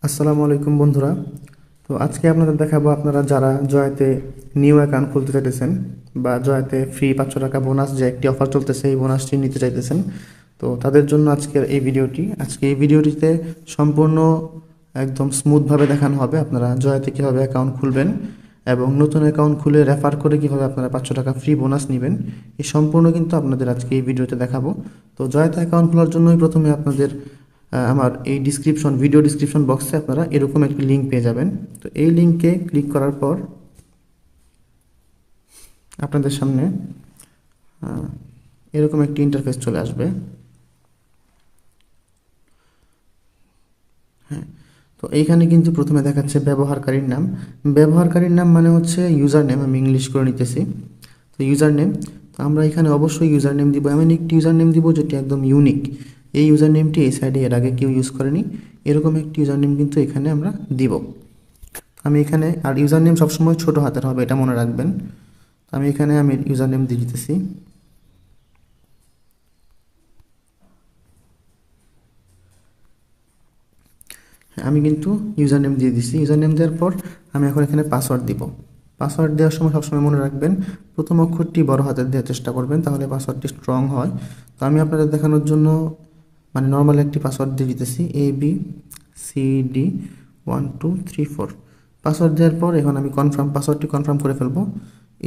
আসসালামু আলাইকুম বন্ধুরা। তো আজকে আপনাদের দেখাবো আপনারা যারা জয়াতে নিউ অ্যাকাউন্ট খুলতে চাইতেছেন বা জয়াতে ফ্রি 500 টাকা বোনাস যে একটি অফার চলতেছে এই বোনাসটি নিতে চাইতেছেন, তো তাদের জন্য আজকের এই ভিডিওটি। আজকে এই ভিডিওটিতে সম্পূর্ণ একদম স্মুথভাবে দেখানো হবে আপনারা জয়াতে কীভাবে অ্যাকাউন্ট খুলবেন এবং নতুন অ্যাকাউন্ট খুলে রেফার করে কীভাবে আপনারা 500 টাকা ফ্রি বোনাস নেবেন। এই সম্পূর্ণ কিন্তু আপনাদের আজকে এই ভিডিওতে দেখাবো। তো জয়াতে অ্যাকাউন্ট খোলার জন্যই প্রথমে আপনাদের আমার এই ভিডিও ডিসক্রিপশন বক্সে আপনারা এরকম একটি লিঙ্ক পেয়ে যাবেন। তো এই লিঙ্কে ক্লিক করার পর আপনাদের সামনে এরকম একটি ইন্টারফেস চলে আসবে। হ্যাঁ, তো এইখানে কিন্তু প্রথমে দেখাচ্ছে ব্যবহারকারীর নাম। ব্যবহারকারীর নাম মানে হচ্ছে ইউজার নেম, আমি ইংলিশ করে নিতেছি। তো ইউজার নেম, তো আমরা এখানে অবশ্যই ইউজার নেম দিব, এমন একটি ইউজার নেম দিব যেটি একদম ইউনিক। এই ইউজার নেমটি এই সাইডে এর আগে কেউ ইউজ করেনি, এরকম একটি ইউজার নেম কিন্তু এখানে আমরা দিব। আমি এখানে, আর ইউজার নেম সবসময় ছোটো হাতের হবে, এটা মনে রাখবেন। আমি এখানে ইউজার নেম দিয়ে দিতেছি। আমি কিন্তু ইউজার নেম দিয়ে দিচ্ছি। ইউজার নেম দেওয়ার পর আমি এখন এখানে পাসওয়ার্ড দিব। পাসওয়ার্ড দেওয়ার সময় সবসময় মনে রাখবেন প্রথম অক্ষরটি বড় হাতের দেওয়ার চেষ্টা করবেন, তাহলে পাসওয়ার্ডটি স্ট্রং হয়। তো আমি আপনাদের দেখানোর জন্য নর্মাল একটি পাসওয়ার্ড দিয়ে দিতেছি, ABCD1234। পাসওয়ার্ড দেওয়ার পর এখন আমি পাসওয়ার্ডটি কনফার্ম করে ফেলবো,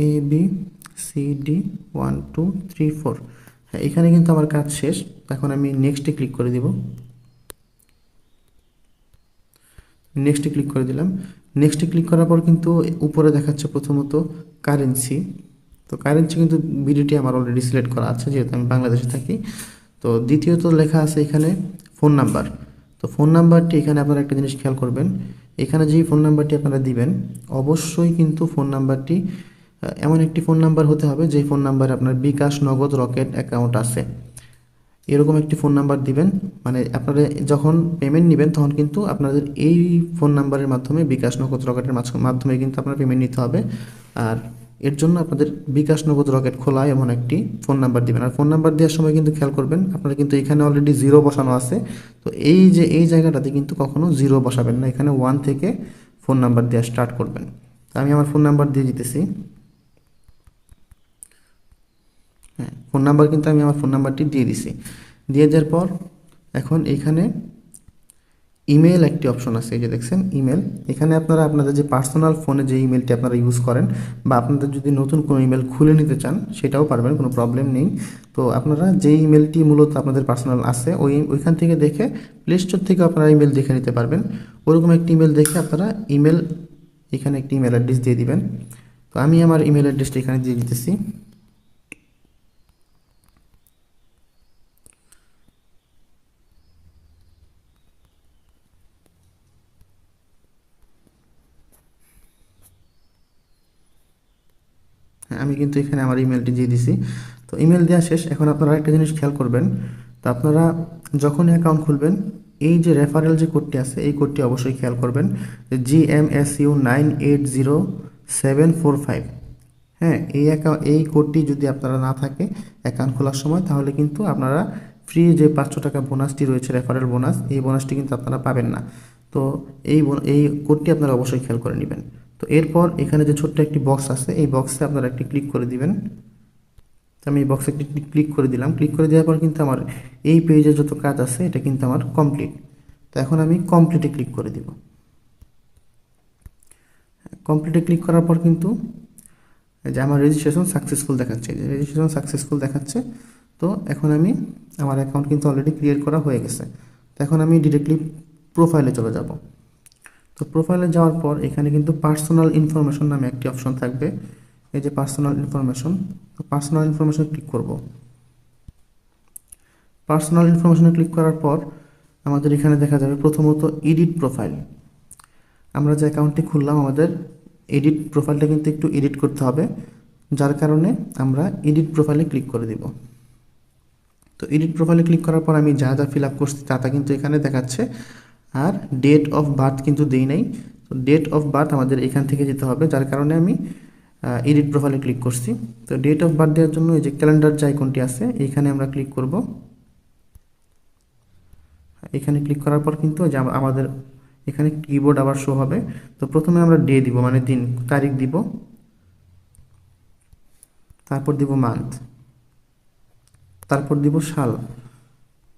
ABCD1234। হ্যাঁ, এখানে কিন্তু আমার কাজ শেষ। এখন আমি নেক্সটে ক্লিক করে দিব। নেক্সটে ক্লিক করে দিলাম। নেক্সটে ক্লিক করার পর কিন্তু উপরে দেখাচ্ছে প্রথমত কারেন্সি। তো কারেন্সি কিন্তু বিডিটি আমার অলরেডি সিলেক্ট করা আছে, যেহেতু আমি বাংলাদেশে থাকি। তো দ্বিতীয়ত লেখা আছে এখানে ফোন নাম্বার। তো ফোন নাম্বারটি এখানে আপনারা একটা জিনিস খেয়াল করবেন, এখানে যেই ফোন নাম্বারটি আপনারা দিবেন অবশ্যই কিন্তু ফোন নাম্বারটি এমন একটি ফোন নাম্বার হতে হবে যেই ফোন নাম্বারে আপনার বিকাশ, নগদ, রকেট অ্যাকাউন্ট আছে। এরকম একটি ফোন নাম্বার দিবেন, আপনারা যখন পেমেন্ট নেবেন তখন কিন্তু আপনাদের এই ফোন নাম্বারের মাধ্যমে বিকাশ, নগদ, রকেটের মাধ্যমে কিন্তু আপনার পেমেন্ট নিতে হবে। আর এর জন্য আপনাদের বিকাশ, নগদ, রকেট খোলা এমন একটি ফোন নাম্বার দিবেন। আর ফোন নাম্বার দেওয়ার সময় কিন্তু খেয়াল করবেন আপনারা কিন্তু এখানে অলরেডি 0 বসানো আছে। তো এই জায়গাটাতে কিন্তু কখনো 0 বসাবেন না, এখানে 1 থেকে ফোন নাম্বার দেওয়া স্টার্ট করবেন। আমি আমার ফোন নাম্বার দিয়ে দিতেছি। হ্যাঁ, ফোন নাম্বার কিন্তু আমি আমার ফোন নাম্বারটি দিয়ে দিছি। দিয়ে দেওয়ার পর এখন এখানে ইমেল একটি অপশন আছে, এই যে দেখছেন ইমেল। এখানে আপনারা আপনাদের যে পার্সোনাল ফোনে যে ইমেলটি আপনারা ইউজ করেন বা আপনাদের যদি নতুন কোনো ইমেল খুলে নিতে চান সেটাও পারবেন, কোনো প্রবলেম নেই। তো আপনারা যে ইমেলটি মূলত আপনাদের পার্সোনাল আছে ওইখান থেকে দেখে প্লে স্টোর থেকে আপনারা ইমেল দেখে নিতে পারবেন। ওরকম একটি ইমেল দেখে আপনারা এখানে একটি ইমেল অ্যাড্রেস দিয়ে দিবেন। তো আমি আমার ইমেল অ্যাড্রেসটা এখানে দিয়ে দিতেছি। আমি কিন্তু এখানে আমার ইমেলটি দিয়ে দিছি। তো ইমেল দেওয়া শেষ। এখন আপনারা একটা জিনিস খেয়াল করবেন, তো আপনারা যখন অ্যাকাউন্ট খুলবেন এই যে রেফারেল যে কোডটি আছে এই কোডটি অবশ্যই খেয়াল করবেন, GMSU980745। হ্যাঁ, এই কোডটি যদি আপনারা না থাকে অ্যাকাউন্ট খোলার সময়, তাহলে কিন্তু আপনারা ফ্রি যে 500 টাকা বোনাসটি রয়েছে, রেফারেল বোনাস, এই বোনাসটি কিন্তু আপনারা পাবেন না। তো এই কোডটি আপনারা অবশ্যই খেয়াল করে নেবেন। তো এরপর এখানে যে ছোট্ট একটি বক্স আছে এই বক্সে আপনারা একটি ক্লিক করে দিবেন। তো আমি এই বক্সে একটি ক্লিক করে দিলাম। ক্লিক করে দেওয়ার পর কিন্তু আমার এই পেজে যত কাজ আছে এটা কিন্তু আমার কমপ্লিট। তো এখন আমি কমপ্লিটে ক্লিক করে দিব। কমপ্লিটে ক্লিক করার পর কিন্তু যে আমার রেজিস্ট্রেশন সাকসেসফুল দেখাচ্ছে, তো এখন আমার অ্যাকাউন্ট কিন্তু অলরেডি ক্রিয়েট করা হয়ে গেছে। তো এখন আমি ডিরেক্টলি প্রোফাইলে চলে যাব। তো প্রোফাইলে যাওয়ার পর এখানে কিন্তু পার্সোনাল ইনফরমেশন নামে একটি অপশন থাকবে, এই যে পার্সোনাল ইনফরমেশন। তো পার্সোনাল ইনফরমেশনে ক্লিক করব। পার্সোনাল ইনফরমেশনে ক্লিক করার পর আমাদের এখানে দেখা যাবে প্রথমত এডিট প্রোফাইল। আমরা যে অ্যাকাউন্টটি খুললাম আমাদের এডিট প্রোফাইলটা কিন্তু একটু এডিট করতে হবে, যার কারণে আমরা এডিট প্রোফাইলে ক্লিক করে দিব। তো এডিট প্রোফাইলে ক্লিক করার পর আমি যা যা ফিল আপ করছি তা কিন্তু এখানে দেখাচ্ছে। আর ডেট অফ বার্থ কিন্তু দেই নাই। তো ডেট অফ বার্থ আমাদের এখান থেকে যেতে হবে, যার কারণে আমি এডিট প্রোফাইলে ক্লিক করছি। তো ডেট অফ বার্থ দেওয়ার জন্য এই যে ক্যালেন্ডার যে আইকনটি আছে এইখানে আমরা ক্লিক করব। এখানে ক্লিক করার পর কিন্তু যে আমাদের এখানে কিবোর্ড আবার শো হবে। তো প্রথমে আমরা ডে দিব, মানে দিন, তারিখ দিব, তারপর দিব মান্থ, তারপর দিব সাল,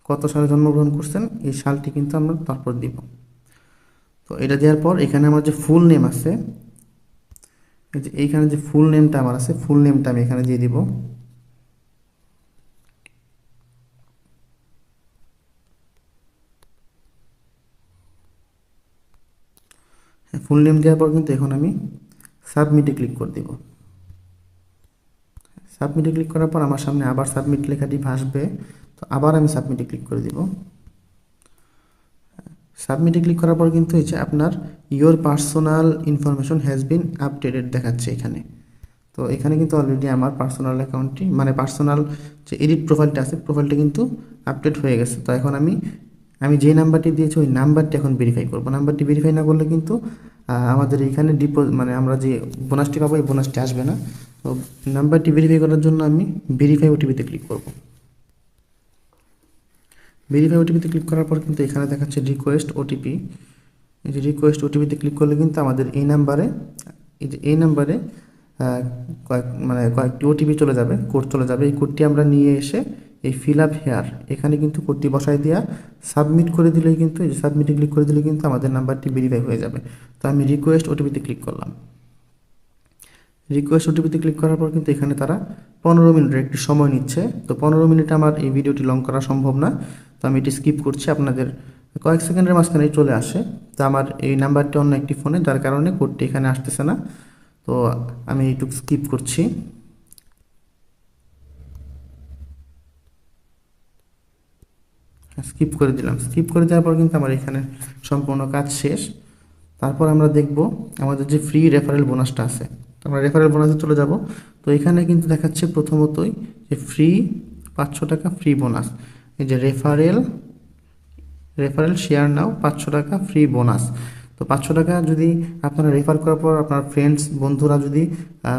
কত সালে জন্মগ্রহণ করছেন এই সালটি কিন্তু আমরা তারপর দিব। তো এটা দেওয়ার পর এখানে আমার যে ফুল নেম আছে, এই যে এইখানে যে ফুল নেমটা আমার আছে, ফুল নেমটা আমি এখানে দিয়ে দিব। ফুল নেম দেওয়ার পর কিন্তু এখন আমি সাবমিটে ক্লিক করে দিব। সাবমিটে ক্লিক করার পর আমার সামনে আবার সাবমিট লেখাটি ভাসবে। তো আবার আমি সাবমিটে ক্লিক করে দিব। সাবমিটে ক্লিক করার পর কিন্তু হচ্ছে আপনার your personal information has been updated দেখাচ্ছে এখানে। তো এখানে কিন্তু অলরেডি আমার পার্সোনাল অ্যাকাউন্টটি, মানে পার্সোনাল যে এডিট প্রোফাইলটা আছে, প্রোফাইলটা কিন্তু আপডেট হয়ে গেছে। তো এখন আমি যে নাম্বারটি দিয়েছি ওই নাম্বারটি এখন ভেরিফাই করব। নাম্বারটি ভেরিফাই না করলে কিন্তু আমাদের এখানে মানে আমরা যে বোনাসটি পাবো এই বোনাসটি আসবে না। তো নাম্বারটি ভেরিফাই করার জন্য আমি ভেরিফাই ওটিপিতে ক্লিক করব। ভেরিফাই ওটিপিতে ক্লিক করার পর কিন্তু এখানে দেখাচ্ছে রিকোয়েস্ট ওটিপি। এই যে রিকোয়েস্ট ওটিপিতে ক্লিক করলে কিন্তু আমাদের এই নাম্বারে কয়েকটি ওটিপি চলে যাবে, কোড চলে যাবে। এই কোডটি আমরা নিয়ে এসে এই ফিল আপ হেয়ার এখানে কিন্তু কোডটি বসাই দেওয়া সাবমিট করে দিলেই কিন্তু, এই যে সাবমিটে ক্লিক করে দিলে কিন্তু আমাদের নাম্বারটি ভেরিফাই হয়ে যাবে। তো আমি রিকোয়েস্ট ওটিপিতে ক্লিক করলাম। রিকোয়েস্ট ওটিপিতে ক্লিক করার পর কিন্তু এখানে তারা 15 মিনিটের একটি সময় নিচ্ছে। তো 15 মিনিট আমার এই ভিডিওটি লং করা সম্ভব না, তো আমি এটি স্কিপ করছি। আপনাদের কয়েক সেকেন্ডের মাঝখানেই চলে আসে। তো আমার এই নাম্বারটি অন্য একটি ফোনে, যার কারণে কোডটি এখানে আসতেছে না। তো আমি এইটুকু স্কিপ করছি। স্কিপ করে দিলাম। স্কিপ করে দেওয়ার পর কিন্তু আমার এখানে সম্পূর্ণ কাজ শেষ। তারপর আমরা দেখব আমাদের যে ফ্রি রেফারেল বোনাসটা আছে। তো আমরা রেফারেল বোনাসে চলে যাব। তো এখানে কিন্তু দেখাচ্ছে প্রথমতই যে ফ্রি 500 টাকা ফ্রি বোনাস। এই যে রেফারেল শেয়ার নাও 500 টাকা ফ্রি বোনাস। তো 500 টাকা যদি আপনারা রেফার করার পর আপনার ফ্রেন্ডস বন্ধুরা যদি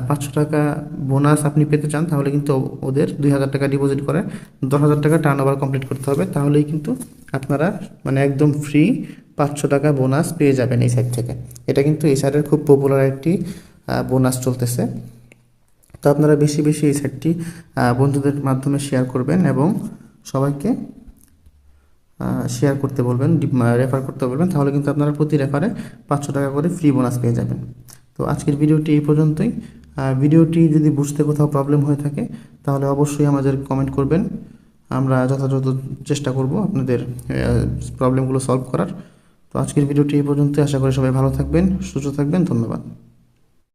500 টাকা বোনাস আপনি পেতে চান, তাহলে কিন্তু ওদের 2000 টাকা ডিপোজিট করে 10,000 টাকা টার্ন ওভার কমপ্লিট করতে হবে। তাহলেই কিন্তু আপনারা মানে একদম ফ্রি 500 টাকা বোনাস পেয়ে যাবেন এই সাইট থেকে। এটা কিন্তু এই সাইটের খুব পপুলার একটি বোনাস চলতেছে। তো আপনারা বেশি বেশি এই সাইটটি বন্ধুদের মাধ্যমে শেয়ার করবেন এবং সবাইকে শেয়ার করতে বলবেন, রেফার করতে বলবেন। তাহলে কিন্তু আপনারা প্রতি রেফারে 500 টাকা করে ফ্রি বোনাস পেয়ে যাবেন। তো আজকের ভিডিওটি এই পর্যন্তই। ভিডিওটি যদি বুঝতে কোথাও প্রবলেম হয়ে থাকে তাহলে অবশ্যই আমাদের কমেন্ট করবেন। আমরা যথাযথ চেষ্টা করব আপনাদের প্রবলেমগুলো সলভ করার। তো আজকের ভিডিওটি এই পর্যন্তই। আশা করি সবাই ভালো থাকবেন, সুস্থ থাকবেন। ধন্যবাদ।